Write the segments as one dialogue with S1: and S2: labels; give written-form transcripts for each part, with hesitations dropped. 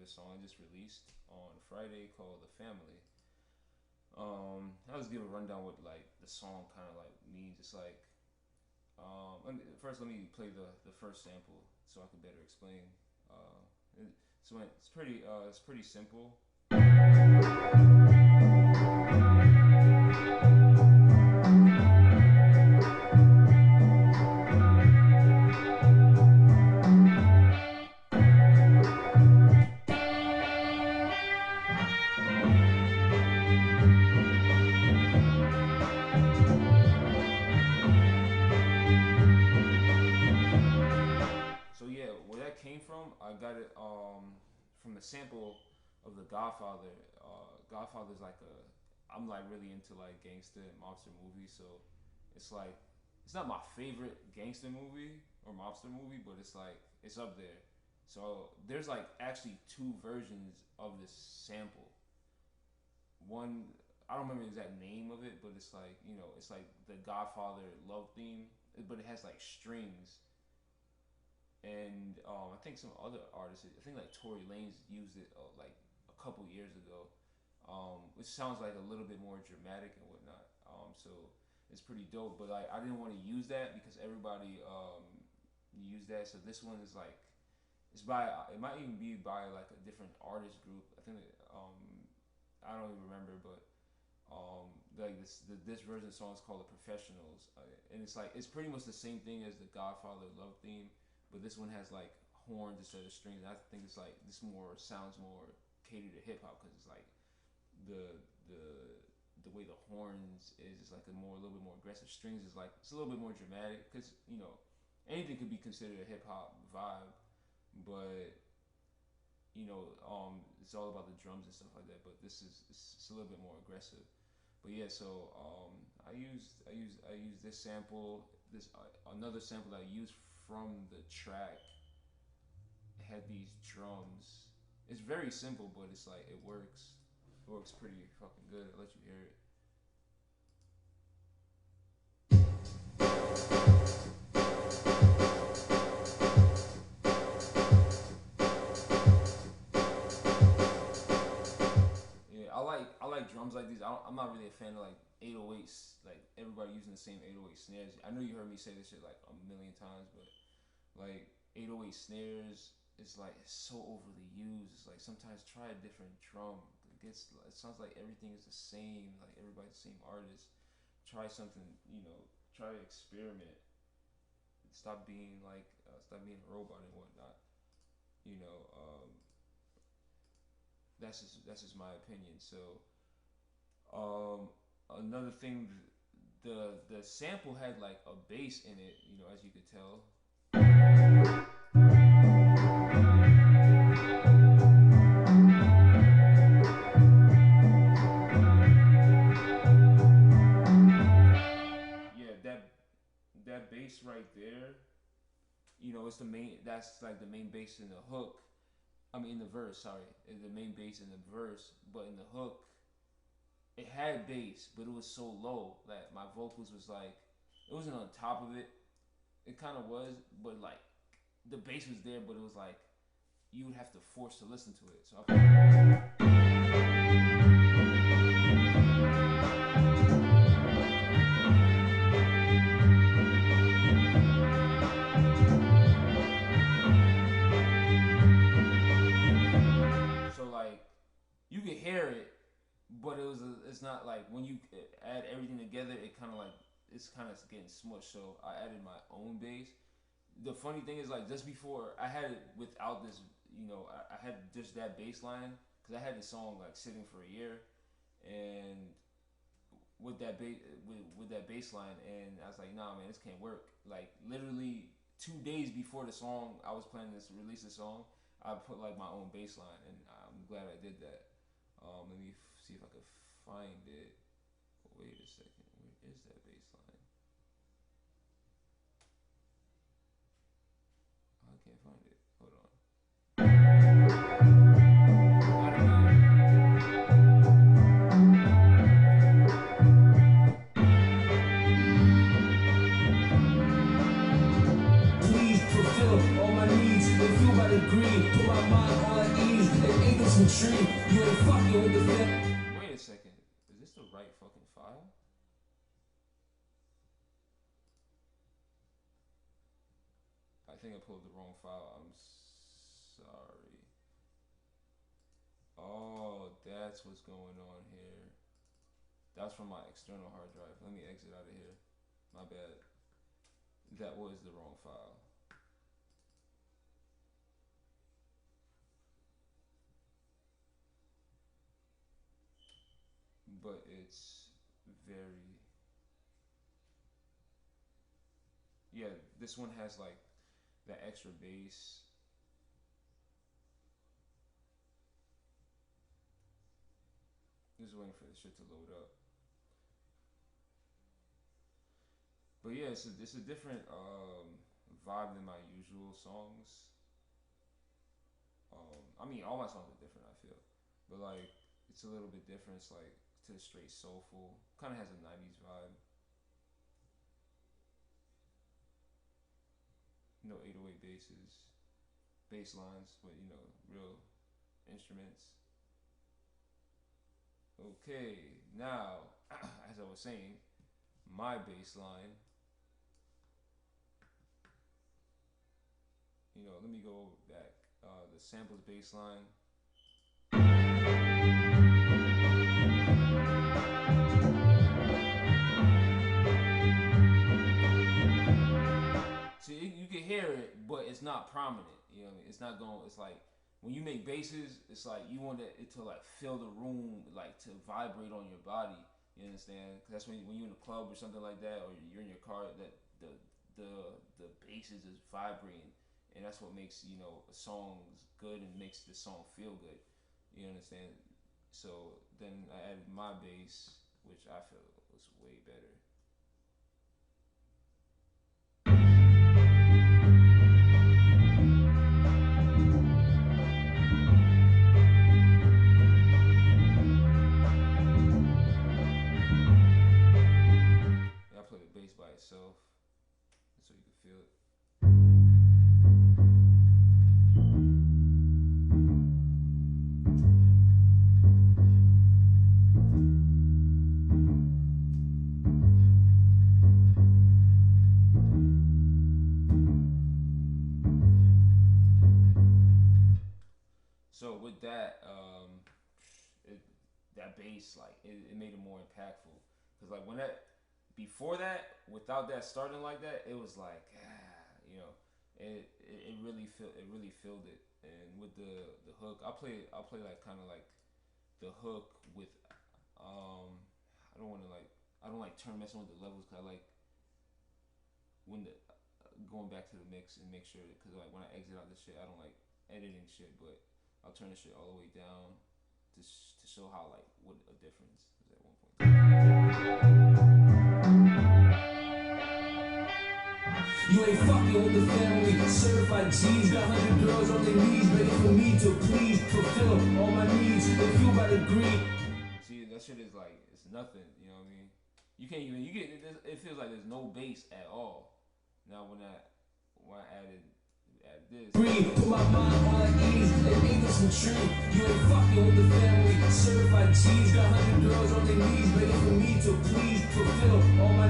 S1: a song I just released on Friday called "The Family." I'll just give a rundown what like the song kind of like means. It's like first let me play the first sample so I can better explain. So it's pretty simple. So yeah, where that came from, I got it from the sample of the Godfather. Godfather's like a I'm like really into like gangster and mobster movies, so it's like it's not my favorite gangster movie or mobster movie, but it's like it's up there. So there's like actually two versions of this sample. One I don't remember the exact name of it, but it's like it's like the Godfather love theme, but it has like strings and I think some other artists. I think like Tory Lanez used it like a couple years ago, which sounds like a little bit more dramatic and whatnot. So it's pretty dope. But like I didn't want to use that because everybody used that. So this one is like it's by it might even be by like a different artist group. I think I don't even remember, but like this version of the song is called "The Professionals," and it's like it's pretty much the same thing as the Godfather love theme, but this one has like horns instead of strings. I think it's like this more sounds more catered to hip hop because it's like the the the way the horns is like a little bit more aggressive. Strings is like it's a little bit more dramatic because anything could be considered a hip hop vibe, but it's all about the drums and stuff like that. But this is it's a little bit more aggressive. But yeah, so I used this sample, this another sample that I used from the track had these drums. It's very simple, but it's like it works. It works pretty fucking good. I'll let you hear it. Yeah, I like drums like these. I'm not really a fan of like 808s. Like everybody using the same 808 snares. I know you heard me say this shit like a million times, but like 808 snares is like it's so overly used. It's like sometimes try a different drum. It sounds like everything is the same. Like everybody's the same artist. Try something. Try to experiment. Stop being a robot and whatnot. You know, that's just my opinion. So another thing, the sample had like a bass in it. As you could tell. Yeah, that bass right there. It's the main. That's like the main bass in the hook. I mean, in the verse. Sorry, the main bass in the verse, but in the hook, it had bass, but it was so low that my vocals was like, it wasn't on top of it. It kind of was, but like, the bass was there, but it was like, you would have to force to listen to it. So like, you could hear it, but it's not like when you add everything together, it kind of like it's kind of getting smushed. So I added my own bass. The funny thing is like just before I had it without this, I had just that bass line because I had the song like sitting for a year, and with that bass line, and I was like, nah, man, this can't work. Like literally 2 days before the song, I was planning to release the song. I put like my own bass line, and I'm glad I did that. Let me see if I could find it. Wait a second, where is that bass line? I can't find it. Hold on.
S2: Please fulfill all my needs and feel by the greed. Put my mind on ease and
S1: ain't fucking with the family. Wait a second. Is this the right fucking file? I think I pulled the wrong file. I'm sorry. Oh, that's what's going on here. That's from my external hard drive. Let me exit out of here. My bad. That was the wrong file. But it's very, yeah, this one has like that extra bass. Just waiting for this shit to load up. But yeah, it's a different vibe than my usual songs. I mean, all my songs are different, I feel, but like it's a little bit different. It's like to the straight soulful, kind of has a '90s vibe. No 808 basses, bass lines, but real instruments. Okay, now as I was saying, my bass line. Let me go back. The samples bass line. See, you can hear it, but it's not prominent. You know what I mean? It's not going. It's like when you make basses, it's like you want it to like fill the room, like to vibrate on your body. You understand? Cause that's when you're in a club or something like that, or you're in your car, that the the basses is vibrating, and that's what makes a song good and makes the song feel good. You understand? So then I added my bass, which I feel was way better. Yeah, I play the bass by itself, so you can feel it. So with that, that bass, like it made it more impactful. Cause like when that before that, without that starting like that, it was like it really filled it. And with the hook, I play like kind of like the hook with I don't want to like I don't like turn messing with the levels. Cause I like when the going back to the mix and make sure, because like when I exit out this shit, I don't like editing shit, but I'll turn the shit all the way down to show how like what a difference is at one point. You ain't fucking with the family. Certified G's, got 100 girls on their knees, ready for me to please fulfill all my needs. If you about to agree. See, that shit is like it's nothing. You know what I mean? You can't even you get it feels like there's no bass at all. Now when I added this. Breathe, put my mind on like ease, and English and true. You ain't fucking with the family. Certified G's, got 100 girls on their knees, ready for me to please fulfill all my.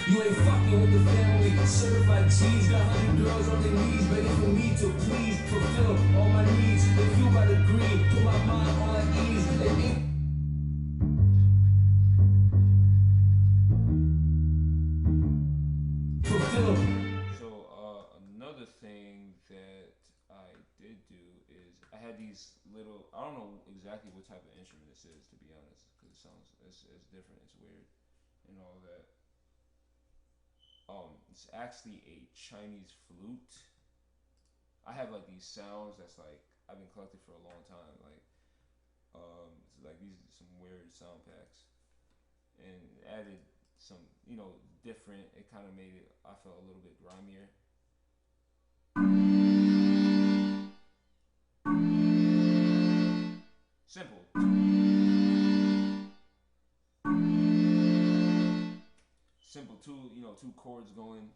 S1: You ain't fucking with the family. Certified G's, got 100 girls on their knees, ready for me to please fulfill all my needs. If you about to agree, put my mind on like ease, and English. So another thing that I did do is I had these little. I don't know exactly what type of instrument this is, to be honest, because it sounds it's different. It's weird and all that. It's actually a Chinese flute. I have like these sounds that's like I've been collecting for a long time. Like it's like these some weird sound packs, and added some different. It kind of made it. I felt a little bit grimier. Simple. Simple. Two chords going.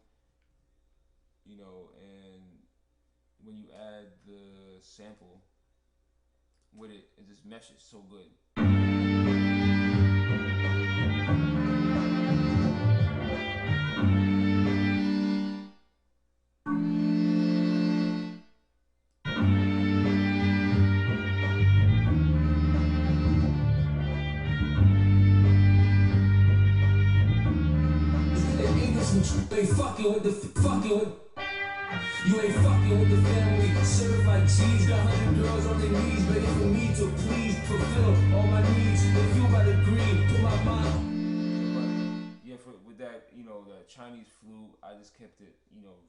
S1: And when you add the sample, with it. It just meshes so good.
S2: Ain't fucking with the fucking with. You ain't fucking with the family. Certified G's got 100 girls on their knees, begging for me to please fulfill all my needs. If you about to agree, put my mind.
S1: Yeah, with that, the Chinese flute, I just kept it,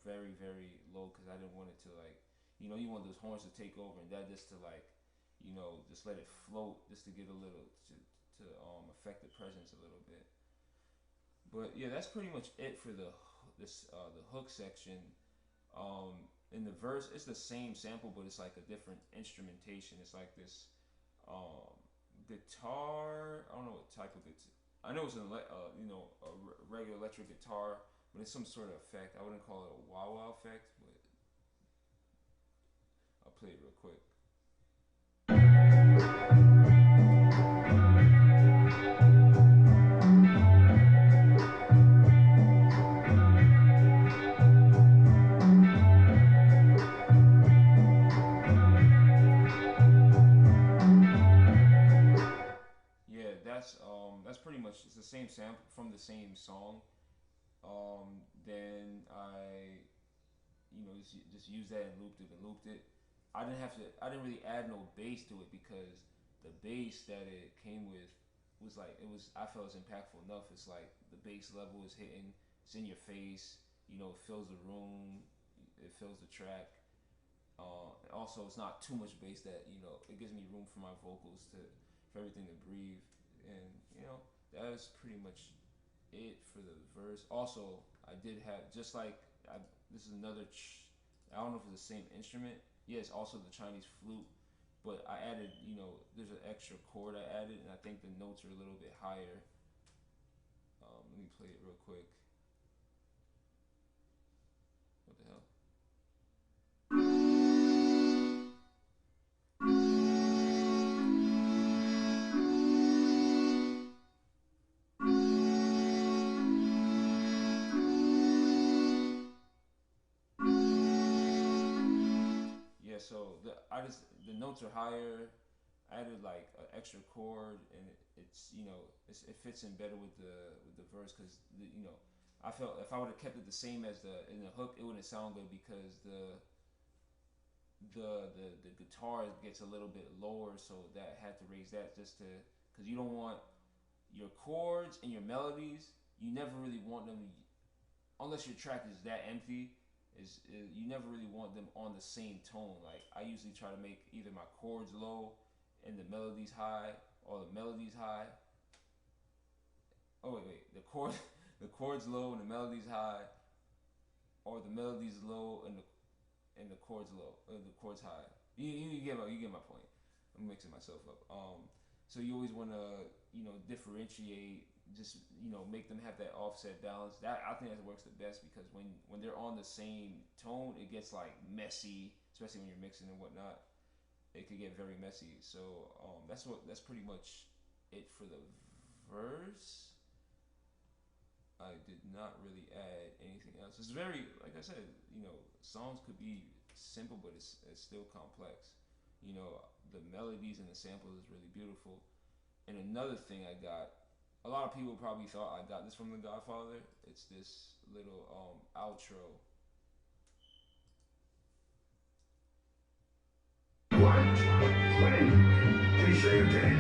S1: very, very low because I didn't want it to like, you want those horns to take over, and that just to like, just let it float, just to get a little to affect the presence a little bit. But yeah, that's pretty much it for the hook section. In the verse, it's the same sample, but it's like a different instrumentation. It's like this um, guitar. I don't know what type of guitar. I know it's a regular electric guitar, but it's some sort of effect. I wouldn't call it a wah wah effect, but I'll play it real quick. Yeah, that's pretty much it's the same sample from the same song. Then I just used that and looped it and looped it. I didn't really add no bass to it because the bass that it came with was like I felt it was impactful enough. It's like the bass level is hitting, it's in your face, it fills the room, it fills the track. Also, it's not too much bass that it gives me room for my vocals for everything to breathe, and that was pretty much it for the verse. Also, I did have just like this is another. I don't know if it's the same instrument. Yeah, it's also the Chinese flute, but I added. There's an extra chord I added, and I think the notes are a little bit higher. Let me play it real quick. What the hell? Yeah, so the notes are higher. I added like an extra chord, and it fits in better with the verse because I felt if I would have kept it the same as the in the hook, it wouldn't sound good because the guitar gets a little bit lower, so that I had to raise that just to because you don't want your chords and your melodies. You never really want them unless your track is that empty. Is you never really want them on the same tone. Like I usually try to make either my chords low and the melodies high, or the melodies high. Oh wait, the chords low and the melodies high, or the melodies low and the chords low, the chords high. You get my point. I'm mixing myself up. So you always want to differentiate, just make them have that offset balance. That I think that works the best because when they're on the same tone, it gets like messy, especially when you're mixing and whatnot. It could get very messy. So that's pretty much it for the verse. I did not really add anything else. It's very, like I said, songs could be simple, but it's still complex. The melodies and the samples is really beautiful. And another thing I got, a lot of people probably thought I got this from The Godfather. It's this little outro.
S3: What? When? Did he say you're dead?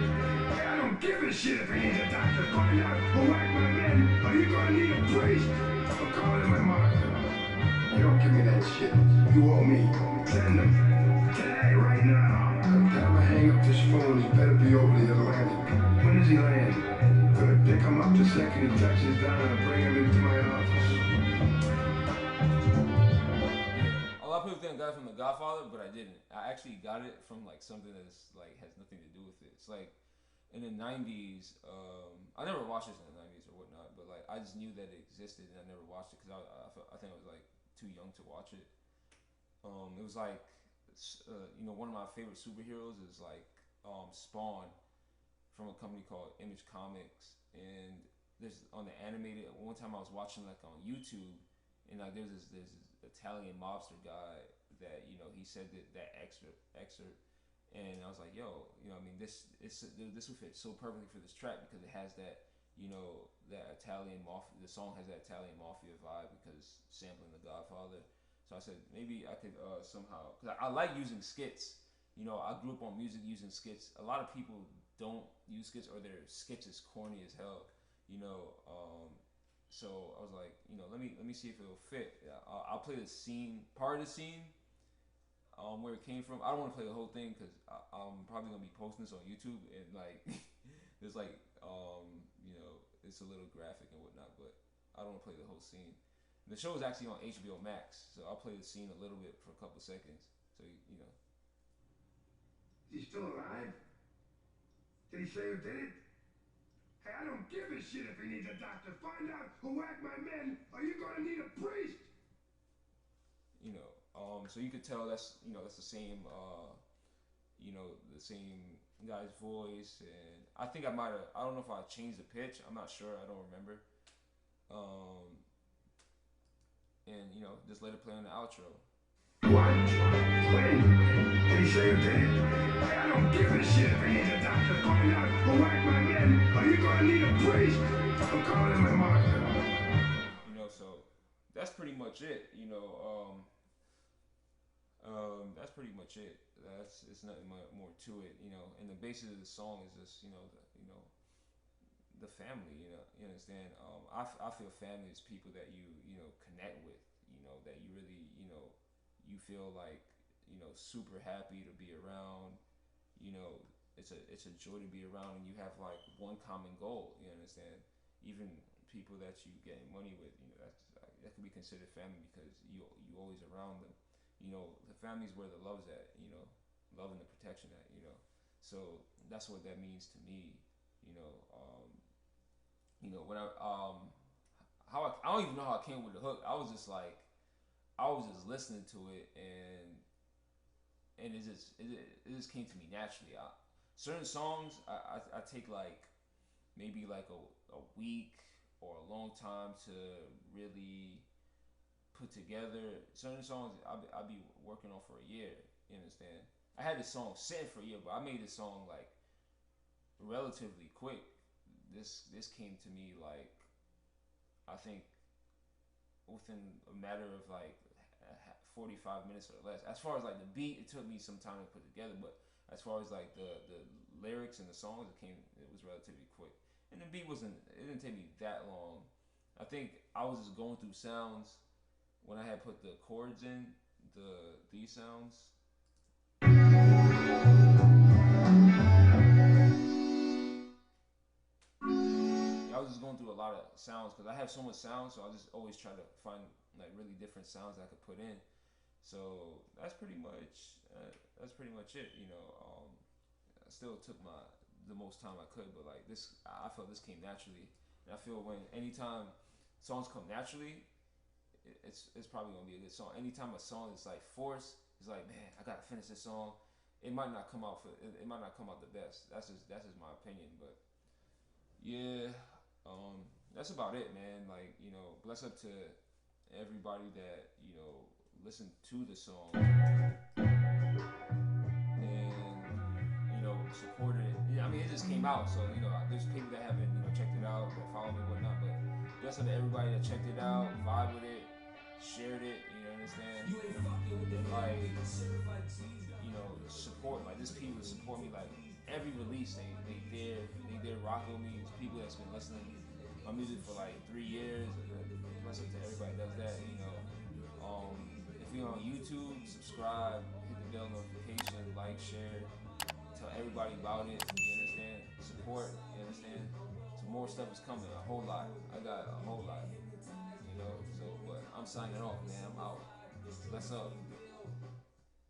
S3: Hey, I don't give a shit if he needs a doctor. Find out who whacked my men. Are you gonna need a priest? I'll call him my mother. You don't give me that shit. You owe me. Send him. Today, right now. By the time I hang up this phone, he better be over the Atlantic. When does he land? Gonna pick him up the second he touches down and bring him into my office.
S1: A lot of people think I got it from The Godfather, but I didn't. I actually got it from like something that's like has nothing to do with it. It's like in the '90s. I never watched this in the '90s or whatnot, but like I just knew that it existed and I never watched it because I think I was like too young to watch it. It was like one of my favorite superheroes is like Spawn from a company called Image Comics, and there's on the animated. One time I was watching like on YouTube, and like there's this Italian mobster guy that he said that excerpt, and I was like, yo, I mean this would fit so perfectly for this track because it has that that Italian mafia. The song has that Italian mafia vibe because sampling The Godfather. So I said maybe I could somehow, because I like using skits. I grew up on music using skits. A lot of people don't use skits, or their skits is corny as hell. So I was like, let me see if it'll fit. I'll play the scene, part of the scene, where it came from. I don't want to play the whole thing because I'm probably gonna be posting this on YouTube, and like, there's like, it's a little graphic and whatnot, but I don't want to play the whole scene. The show is actually on HBO Max, so I'll play the scene a little bit for a couple seconds. So
S3: Is he still alive? Did he say who did it? Hey, I don't give a shit if he needs a doctor. Find out who whacked my men, or you're gonna need a priest.
S1: So you could tell that's the same the same guy's voice, and I think I don't know if I changed the pitch. I'm not sure. I don't remember. And just let it play on the outro.
S3: What? When? Did he say who did it? Hey, I don't give a shit if he needs a doctor. Find out who whacked my men, or you're gonna need a priest. I'm calling my mother.
S1: So that's pretty much it. That's pretty much it. It's nothing more to it. And the basis of the song is just the family. You understand. I feel family is people that you connect with. That you really you feel like super happy to be around. It's a joy to be around, and you have like one common goal. You understand. Even people that you get money with, that could be considered family because you always around them. The family's where the love's at. Love and the protection at. So that's what that means to me. When I don't even know how I came with the hook. I was just listening to it, and it just came to me naturally. Certain songs I take like maybe like a week or a long time to really put together. Certain songs I'll be working on for a year. You understand? I had this song sitting for a year, but I made this song like relatively quick. This came to me like, I think within a matter of like 45 minutes or less. As far as like the beat, it took me some time to put together, but as far as like the lyrics and the songs, it was relatively quick. And the beat it didn't take me that long. I think I was just going through sounds when I had put the chords in, these sounds. I was just going through a lot of sounds because I have so much sound, so I just always try to find like really different sounds that I could put in. So that's pretty much it. I still took the most time I could, but like this, I felt this came naturally, and I feel anytime songs come naturally, it's probably gonna be a good song. Anytime a song is like forced, it's like, man, I gotta finish this song. It might not come out it might not come out the best. That's just my opinion, but yeah. That's about it, man. Like, bless up to everybody that, listened to the song and, supported it. Yeah, I mean, it just came out, so, there's people that haven't, checked it out, that follow me and whatnot, but bless up to everybody that checked it out, vibe with it, shared it, understand? And, like, support, like, this people support me, like, every release, they dare rock with me. It's people that's been listening to my music for like 3 years. Bless up to everybody that does that. If you're on YouTube, subscribe, hit the bell notification, like, share, tell everybody about it. You understand? Support. You understand? Some more stuff is coming. A whole lot. I got a whole lot. So, but I'm signing off, man. I'm out. Bless up.